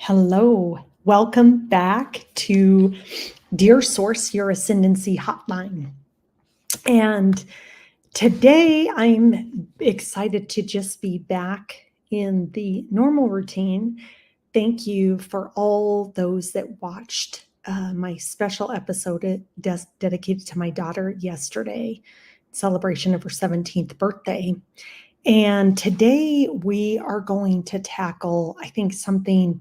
Hello, welcome back to Dear Source, Your Ascendancy Hotline. And today I'm excited to just be back in the normal routine. Thank you for all those that watched my special episode dedicated to my daughter yesterday, celebration of her 17th birthday. And today we are going to tackle, I think, something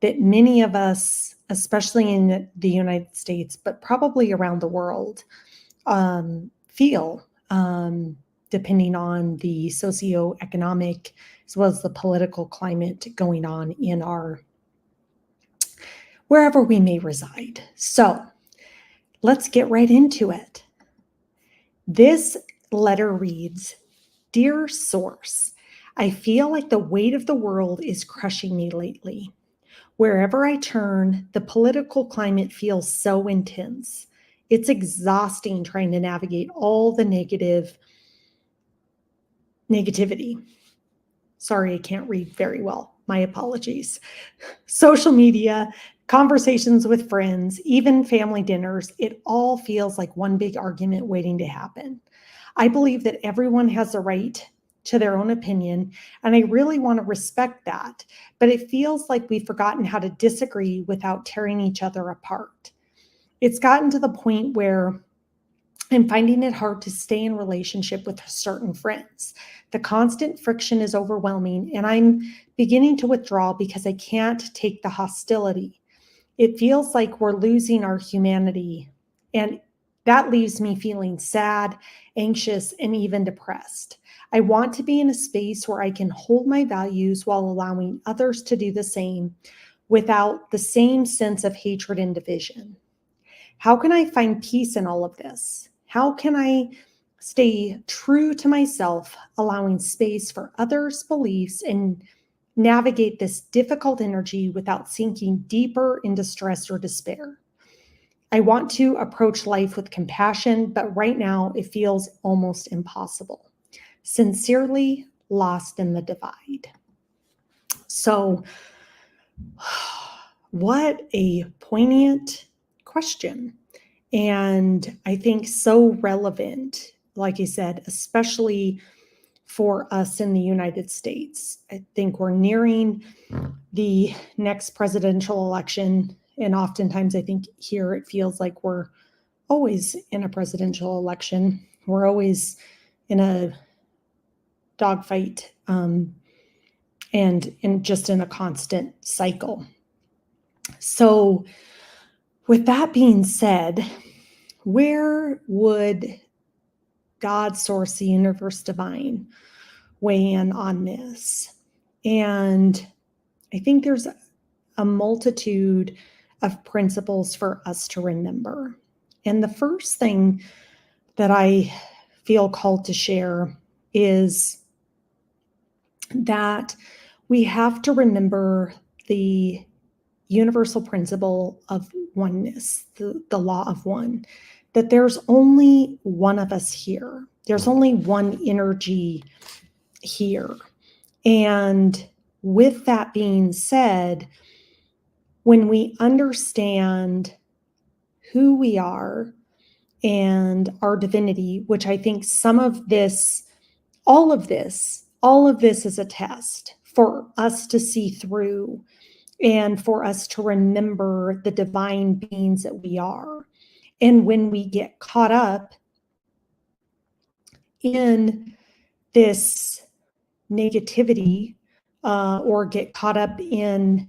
that many of us, especially in the United States, but probably around the world, feel, depending on the socioeconomic as well as the political climate going on in our wherever we may reside. So let's get right into it. This letter reads, "Dear Source, I feel like the weight of the world is crushing me lately. Wherever I turn, the political climate feels so intense. It's exhausting trying to navigate all the negativity. Sorry, I can't read very well. My apologies. Social media, conversations with friends, even family dinners, it all feels like one big argument waiting to happen. I believe that everyone has a right to their own opinion, and I really want to respect that, but it feels like we've forgotten how to disagree without tearing each other apart. It's gotten to the point where I'm finding it hard to stay in relationship with certain friends. The constant friction is overwhelming, and I'm beginning to withdraw because I can't take the hostility. It feels like we're losing our humanity, and that leaves me feeling sad, anxious, and even depressed. I want to be in a space where I can hold my values while allowing others to do the same without the same sense of hatred and division. How can I find peace in all of this? How can I stay true to myself, allowing space for others' beliefs and navigate this difficult energy without sinking deeper into stress or despair? I want to approach life with compassion, but right now it feels almost impossible. Sincerely, Lost in the Divide." So, what a poignant question. And I think so relevant, like I said, especially for us in the United States. I think we're nearing the next presidential election. And oftentimes I think here it feels like we're always in a presidential election. We're always in a dogfight, and just in a constant cycle. So with that being said, where would God, source, the universe, divine weigh in on this? And I think there's a multitude of principles for us to remember. And the first thing that I feel called to share is that we have to remember the universal principle of oneness, the law of one, that there's only one of us here. There's only one energy here. And with that being said, when we understand who we are and our divinity, which I think some of this, all of this is a test for us to see through and for us to remember the divine beings that we are. And when we get caught up in this negativity, or get caught up in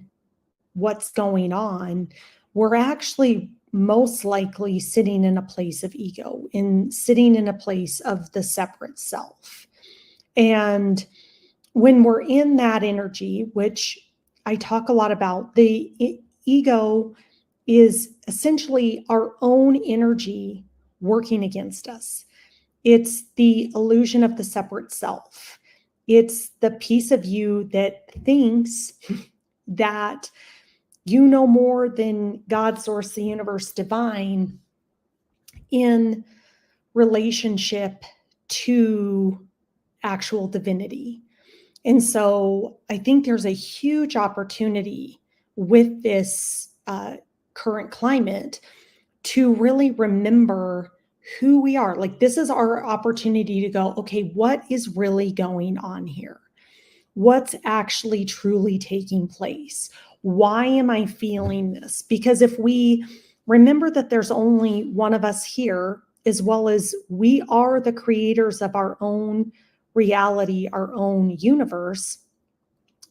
what's going on, we're actually most likely sitting in a place of ego and sitting in a place of the separate self. And when we're in that energy, which I talk a lot about, the ego is essentially our own energy working against us. It's the illusion of the separate self. It's the piece of you that thinks that you know more than God, source, the universe, divine in relationship to actual divinity. And so I think there's a huge opportunity with this current climate to really remember who we are. Like, this is our opportunity to go, okay, what is really going on here? What's actually truly taking place? Why am I feeling this? Because if we remember that there's only one of us here, as well as we are the creators of our own reality, our own universe,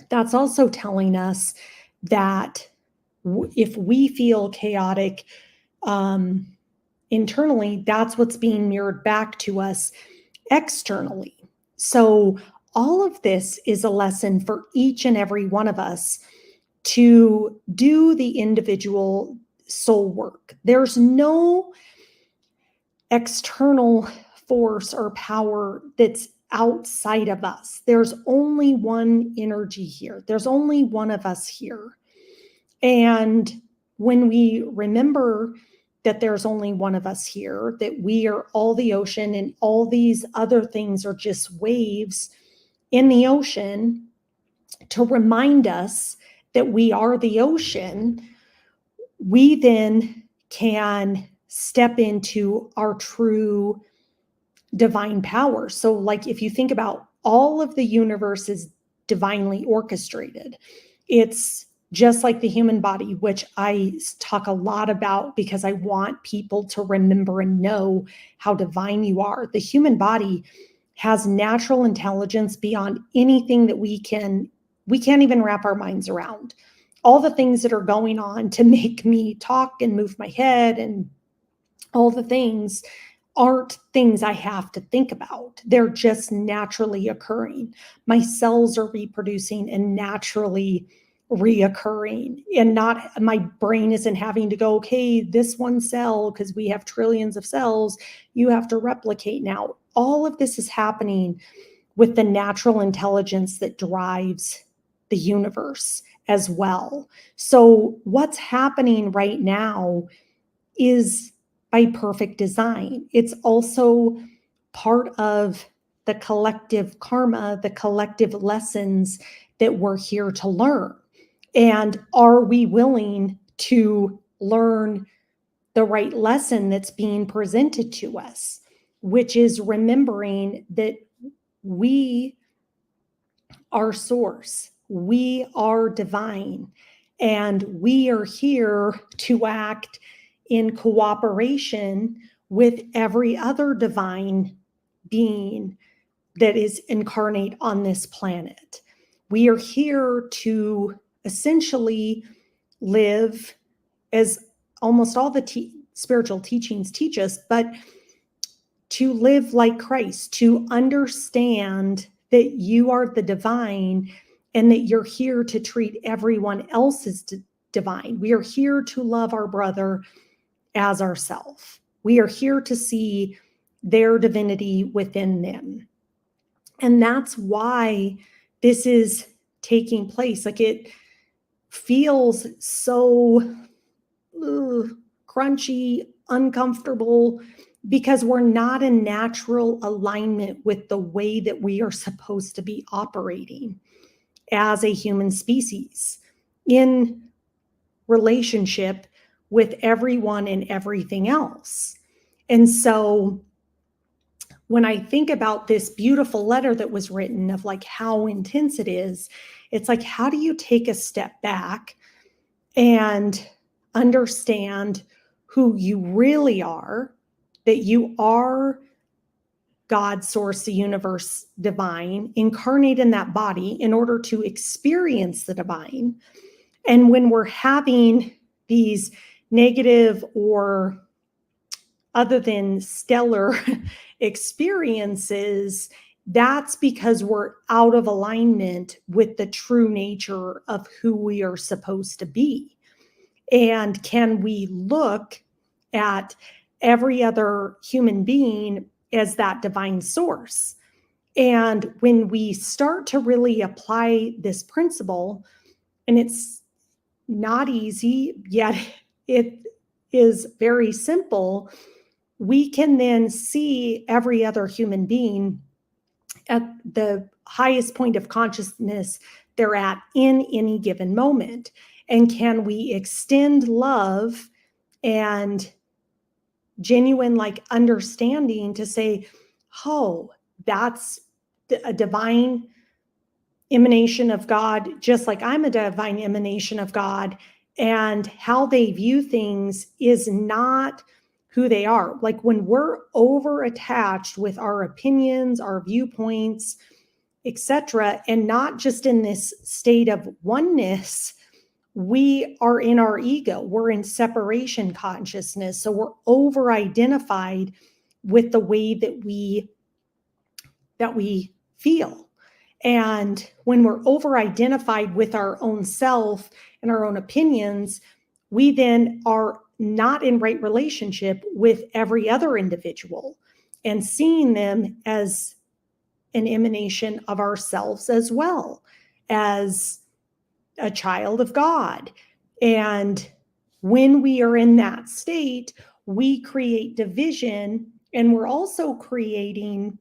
that's also telling us that if we feel chaotic internally, that's what's being mirrored back to us externally. So all of this is a lesson for each and every one of us to do the individual soul work. There's no external force or power that's outside of us. There's only one energy here. There's only one of us here. And when we remember that there's only one of us here, that we are all the ocean and all these other things are just waves in the ocean, to remind us that we are the ocean, we then can step into our true divine power. So, like, if you think about all of the universe is divinely orchestrated, it's just like the human body, which I talk a lot about because I want people to remember and know how divine you are. The human body has natural intelligence beyond anything that we can't even wrap our minds around. All the things that are going on to make me talk and move my head and all the things aren't things I have to think about. They're just naturally occurring. My cells are reproducing and naturally reoccurring, and not, my brain isn't having to go, okay, this one cell, because we have trillions of cells, you have to replicate now. All of this is happening with the natural intelligence that drives the universe as well. So what's happening right now is by perfect design. It's also part of the collective karma, the collective lessons that we're here to learn. And are we willing to learn the right lesson that's being presented to us, which is remembering that we are source, we are divine, and we are here to act in cooperation with every other divine being that is incarnate on this planet. We are here to essentially live, as almost all the spiritual teachings teach us, but to live like Christ, to understand that you are the divine and that you're here to treat everyone else as divine. We are here to love our brother as ourselves. We are here to see their divinity within them. And that's why this is taking place. Like, it feels so crunchy, uncomfortable, because we're not in natural alignment with the way that we are supposed to be operating as a human species in relationship with everyone and everything else. And so when I think about this beautiful letter that was written of like how intense it is, it's like, how do you take a step back and understand who you really are, that you are God, source, the universe, divine, incarnate in that body in order to experience the divine. And when we're having these negative or other than stellar experiences, that's because we're out of alignment with the true nature of who we are supposed to be. And can we look at every other human being as that divine source? And when we start to really apply this principle, and it's not easy, yet it is very simple, we can then see every other human being at the highest point of consciousness they're at in any given moment? And can we extend love and genuine understanding to say, oh, that's a divine emanation of God, just like I'm a divine emanation of God, and how they view things is not who they are. Like when we're over attached with our opinions, our viewpoints, etc., and not just in this state of oneness, we are in our ego. We're in separation consciousness. So we're over identified with the way that we feel. And when we're over identified with our own self and our own opinions, we then are not in right relationship with every other individual and seeing them as an emanation of ourselves as well as a child of God. And when we are in that state, we create division, and we're also creating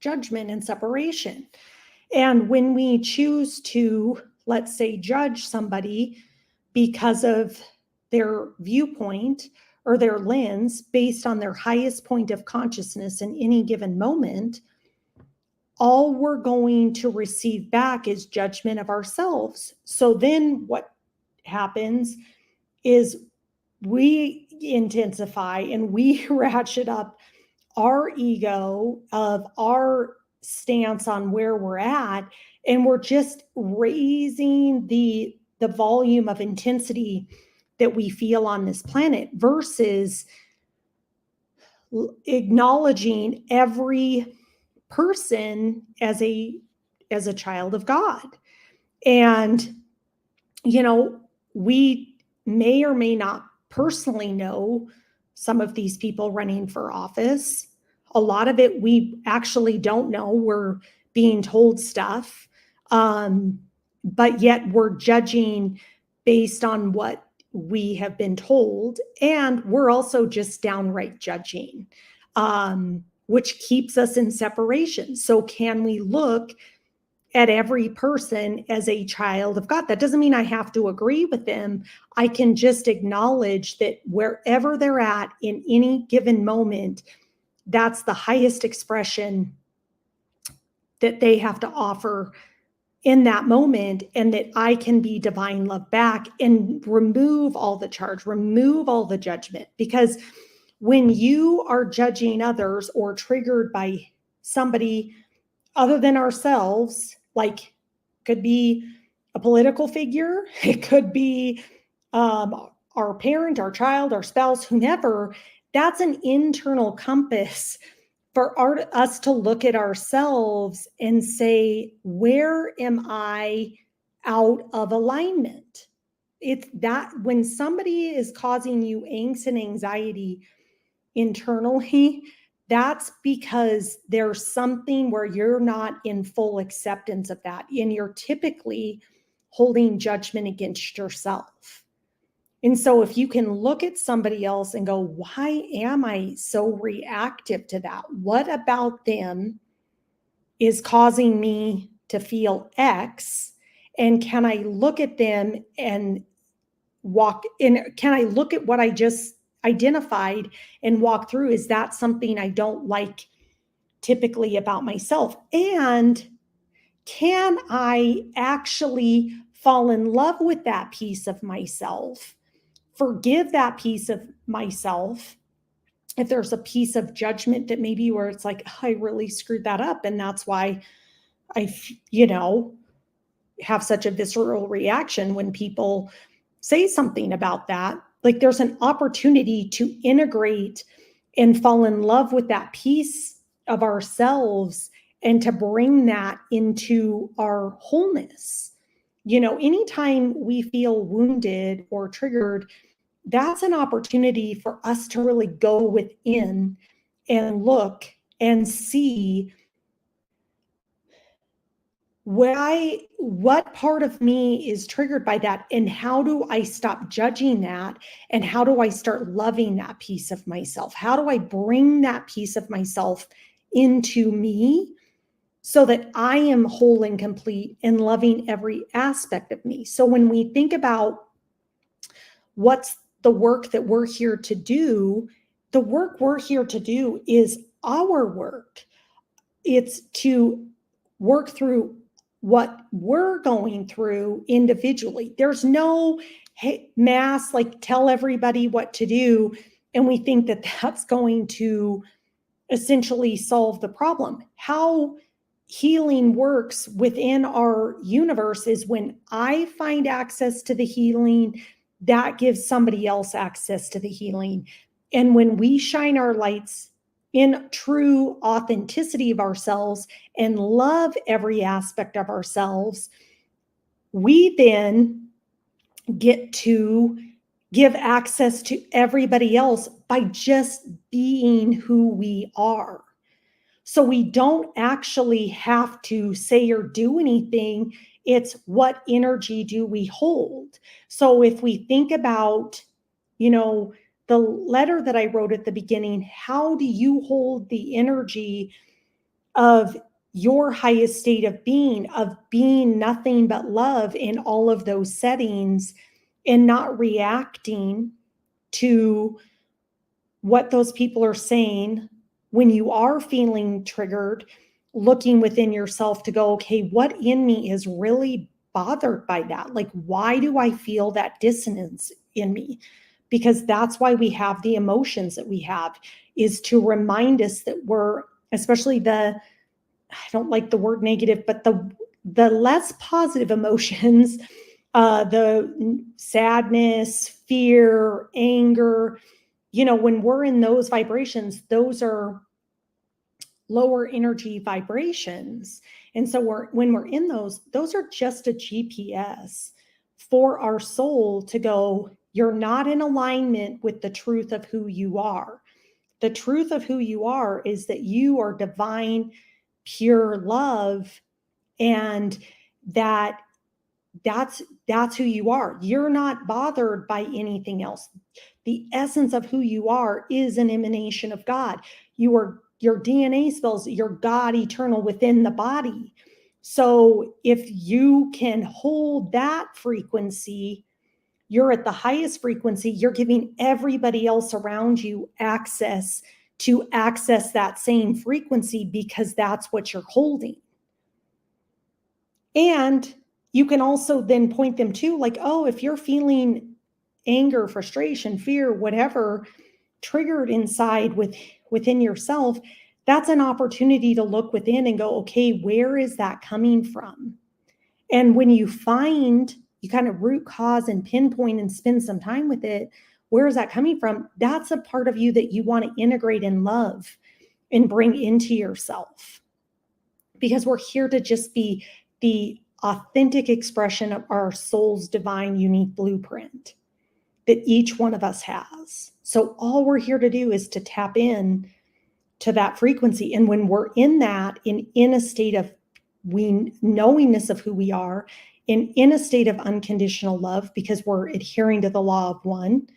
judgment and separation. And when we choose to, let's say, judge somebody because of their viewpoint or their lens based on their highest point of consciousness in any given moment, all we're going to receive back is judgment of ourselves. So then what happens is we intensify and we ratchet up our ego of our stance on where we're at, and we're just raising the volume of intensity that we feel on this planet versus acknowledging every person as a child of God. And we may or may not personally know some of these people running for office. A lot of it we actually don't know. We're being told stuff, but yet we're judging based on what we have been told. And we're also just downright judging, which keeps us in separation. So can we look at every person as a child of God? That doesn't mean I have to agree with them. I can just acknowledge that wherever they're at in any given moment, that's the highest expression that they have to offer in that moment, and that I can be divine love back and remove all the charge, remove all the judgment. Because when you are judging others or triggered by somebody other than ourselves, like could be a political figure, it could be our parent, our child, our spouse, whomever, that's an internal compass for us to look at ourselves and say, where am I out of alignment? It's that when somebody is causing you angst and anxiety internally, that's because there's something where you're not in full acceptance of that, and you're typically holding judgment against yourself. And so if you can look at somebody else and go, why am I so reactive to that? What about them is causing me to feel X? And can I look at them and can I look at what I just identified and walk through? Is that something I don't like typically about myself? And can I actually fall in love with that piece of myself? Forgive that piece of myself if there's a piece of judgment that maybe where it's like, I really screwed that up, and that's why I have such a visceral reaction when people say something about that. Like there's an opportunity to integrate and fall in love with that piece of ourselves and to bring that into our wholeness. Anytime we feel wounded or triggered, that's an opportunity for us to really go within and look and see what part of me is triggered by that, and how do I stop judging that, and how do I start loving that piece of myself? How do I bring that piece of myself into me so that I am whole and complete and loving every aspect of me. So when we think about what's the work that we're here to do, the work we're here to do is our work. It's to work through what we're going through individually. There's no mass, like tell everybody what to do. And we think that that's going to essentially solve the problem. How healing works within our universe is when I find access to the healing, that gives somebody else access to the healing. And when we shine our lights in true authenticity of ourselves and love every aspect of ourselves, we then get to give access to everybody else by just being who we are. So we don't actually have to say or do anything. It's what energy do we hold? So if we think about, the letter that I wrote at the beginning, how do you hold the energy of your highest state of being nothing but love in all of those settings and not reacting to what those people are saying when you are feeling triggered, looking within yourself to go, okay, what in me is really bothered by that? Like, why do I feel that dissonance in me? Because that's why we have the emotions that we have, is to remind us that we're, especially I don't like the word negative, but the less positive emotions, the sadness, fear, anger, when we're in those vibrations, those are lower energy vibrations. And so when we're in those are just a GPS for our soul to go, you're not in alignment with the truth of who you are. The truth of who you are is that you are divine, pure love, and that's who you are. You're not bothered by anything else. The essence of who you are is an emanation of God. Your DNA spells you're God eternal within the body. So if you can hold that frequency, you're at the highest frequency, you're giving everybody else around you access to access that same frequency because that's what you're holding. And you can also then point them to, like, oh, if you're feeling anger, frustration, fear, whatever triggered inside within yourself, that's an opportunity to look within and go, okay, where is that coming from? And when you kind of root cause and pinpoint and spend some time with it, where is that coming from? That's a part of you that you want to integrate and love and bring into yourself. Because we're here to just be the authentic expression of our soul's divine, unique blueprint that each one of us has. So all we're here to do is to tap in to that frequency. And when we're in that, in a state of knowingness of who we are, and in a state of unconditional love, because we're adhering to the law of one,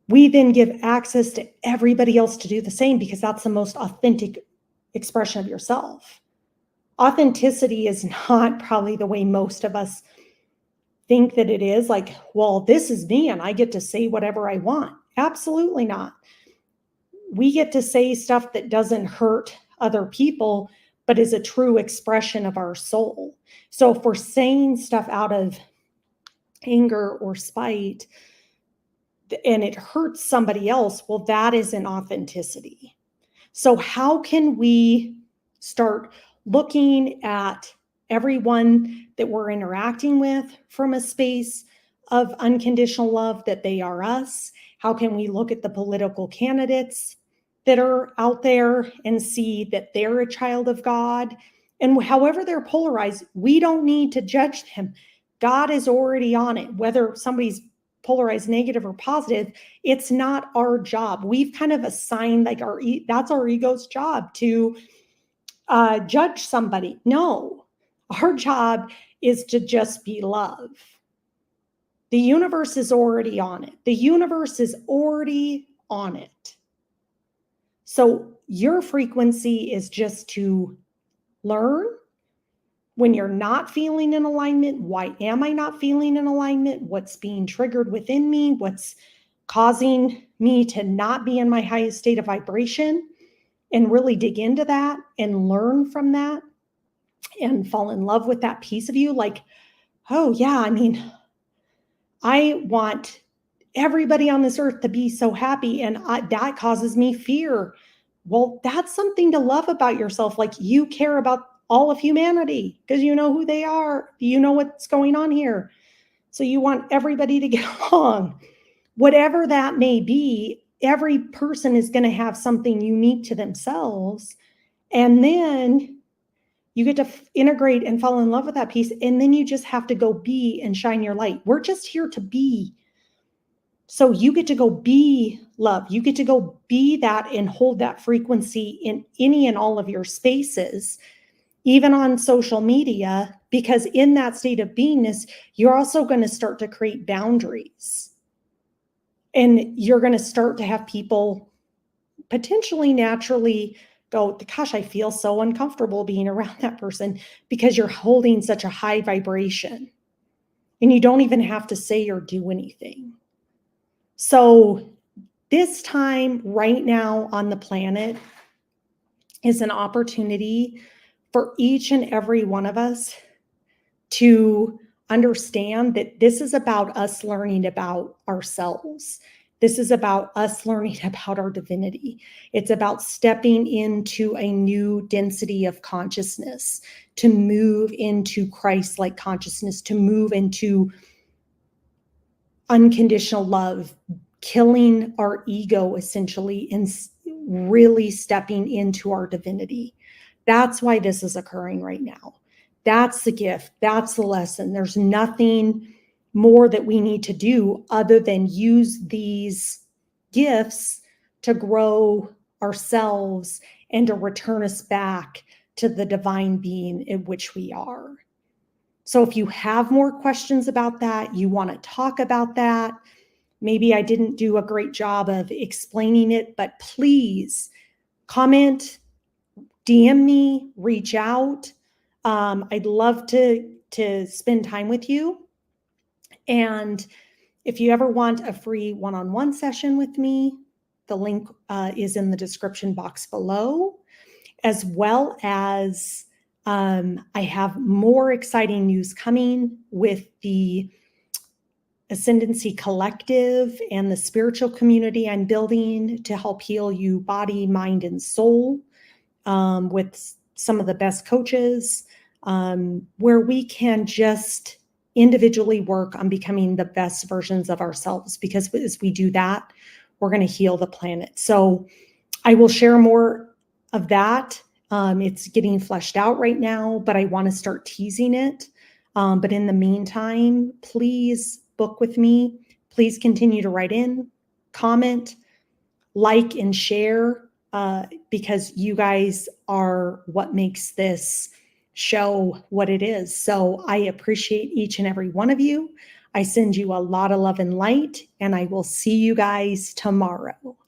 we then give access to everybody else to do the same, because that's the most authentic expression of yourself. Authenticity is not probably the way most of us think that it is, like, well, this is me and I get to say whatever I want. Absolutely not. We get to say stuff that doesn't hurt other people, but is a true expression of our soul. So if we're saying stuff out of anger or spite and it hurts somebody else, well, that is an authenticity. So how can we start looking at everyone that we're interacting with from a space of unconditional love, that they are us? How can we look at the political candidates that are out there and see that they're a child of God? And however they're polarized, we don't need to judge them. God is already on it. Whether somebody's polarized negative or positive, it's not our job. We've kind of assigned, like, that's our ego's job to judge somebody. No, our job is to just be love. The universe is already on it. The universe is already on it. So your frequency is just to learn when you're not feeling in alignment. Why am I not feeling in alignment? What's being triggered within me? What's causing me to not be in my highest state of vibration? And really dig into that and learn from that and fall in love with that piece of you. Like, oh yeah, I mean, I want everybody on this earth to be so happy, and that causes me fear. Well, that's something to love about yourself. Like, you care about all of humanity because you know who they are. You know what's going on here. So you want everybody to get along. Whatever that may be, every person is going to have something unique to themselves. And then you get to integrate and fall in love with that piece. And then you just have to go be and shine your light. We're just here to be. So you get to go be love. You get to go be that and hold that frequency in any and all of your spaces, even on social media, because in that state of beingness, you're also going to start to create boundaries. And you're going to start to have people potentially naturally go, gosh, I feel so uncomfortable being around that person, because you're holding such a high vibration and you don't even have to say or do anything. So this time right now on the planet is an opportunity for each and every one of us to understand that this is about us learning about ourselves. This is about us learning about our divinity. It's about stepping into a new density of consciousness, to move into Christ-like consciousness, to move into unconditional love, killing our ego essentially, and really stepping into our divinity. That's why this is occurring right now. That's the gift. That's the lesson. There's nothing more that we need to do other than use these gifts to grow ourselves and to return us back to the divine being in which we are. So if you have more questions about that, you want to talk about that, maybe I didn't do a great job of explaining it, but please comment, DM me, reach out. I'd love to spend time with you. And if you ever want a free one-on-one session with me, the link is in the description box below, as well as I have more exciting news coming with the Ascendancy Collective and the spiritual community I'm building to help heal you body, mind, and soul, with some of the best coaches, where we can just individually work on becoming the best versions of ourselves, because as we do that, we're going to heal the planet. So I will share more of that. It's getting fleshed out right now, but I want to start teasing it. But in the meantime, please book with me. Please continue to write in, comment, like, and share, because you guys are what makes this show what it is. So I appreciate each and every one of you. I send you a lot of love and light, and I will see you guys tomorrow.